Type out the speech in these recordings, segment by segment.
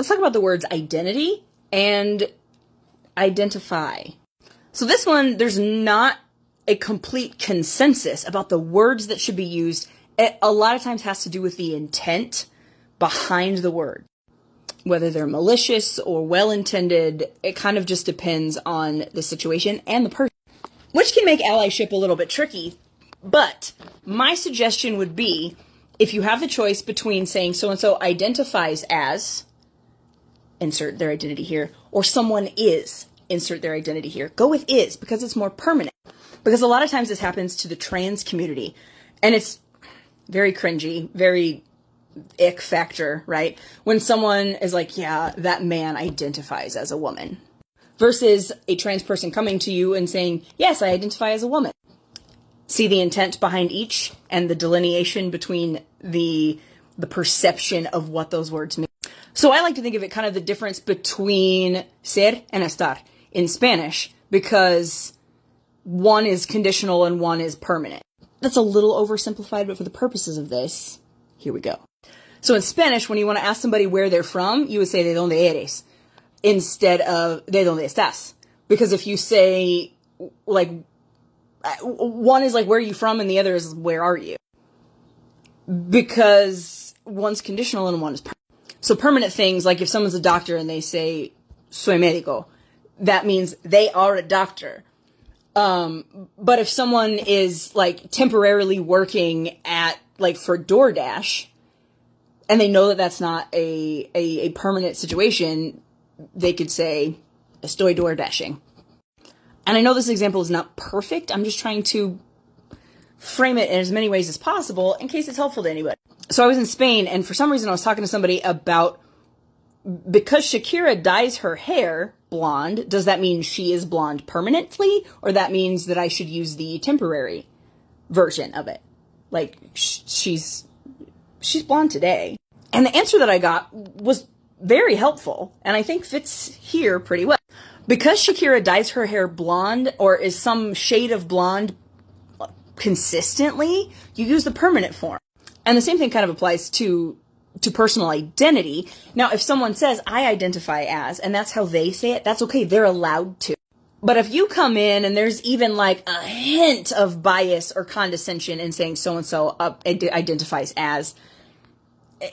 Let's talk about the words identity and identify. So this one, there's not a complete consensus about the words that should be used. It a lot of times has to do with the intent behind the word. Whether they're malicious or well-intended, it kind of just depends on the situation and the person, which can make allyship a little bit tricky. But my suggestion would be, if you have the choice between saying so-and-so identifies as, insert their identity here, or someone is, insert their identity here, go with is, because it's more permanent. Because a lot of times this happens to the trans community, and it's very cringy, very ick factor, right? When someone is like, yeah, that man identifies as a woman, versus a trans person coming to you and saying, yes, I identify as a woman. See the intent behind each and the delineation between the perception of what those words mean. So I like to think of it kind of the difference between ser and estar in Spanish, because one is conditional and one is permanent. That's a little oversimplified, but for the purposes of this, here we go. So in Spanish, when you want to ask somebody where they're from, you would say de donde eres instead of de donde estás. Because if you say, like, one is like, where are you from? And the other is, where are you? Because one's conditional and one is permanent. So permanent things, like if someone's a doctor and they say, soy médico, that means they are a doctor. But if someone is like temporarily working at, like, for DoorDash, and they know that that's not a permanent situation, they could say, estoy DoorDashing. And I know this example is not perfect. I'm just trying to frame it in as many ways as possible in case it's helpful to anybody. So I was in Spain, and for some reason I was talking to somebody about, because Shakira dyes her hair blonde, does that mean she is blonde permanently? Or that means that I should use the temporary version of it? Like, she's blonde today. And the answer that I got was very helpful, and I think fits here pretty well. Because Shakira dyes her hair blonde, or is some shade of blonde consistently, you use the permanent form. And the same thing kind of applies to personal identity. Now, if someone says, I identify as, and that's how they say it, that's okay, they're allowed to. But if you come in and there's even like a hint of bias or condescension in saying so-and-so identifies as,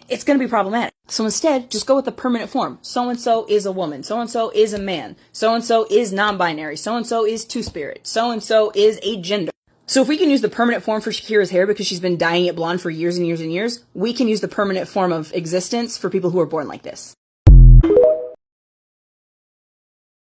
it's going to be problematic. So instead, just go with the permanent form. So-and-so is a woman. So-and-so is a man. So-and-so is non-binary. So-and-so is two-spirit. So-and-so is a gender. So if we can use the permanent form for Shakira's hair because she's been dyeing it blonde for years and years and years, we can use the permanent form of existence for people who are born like this.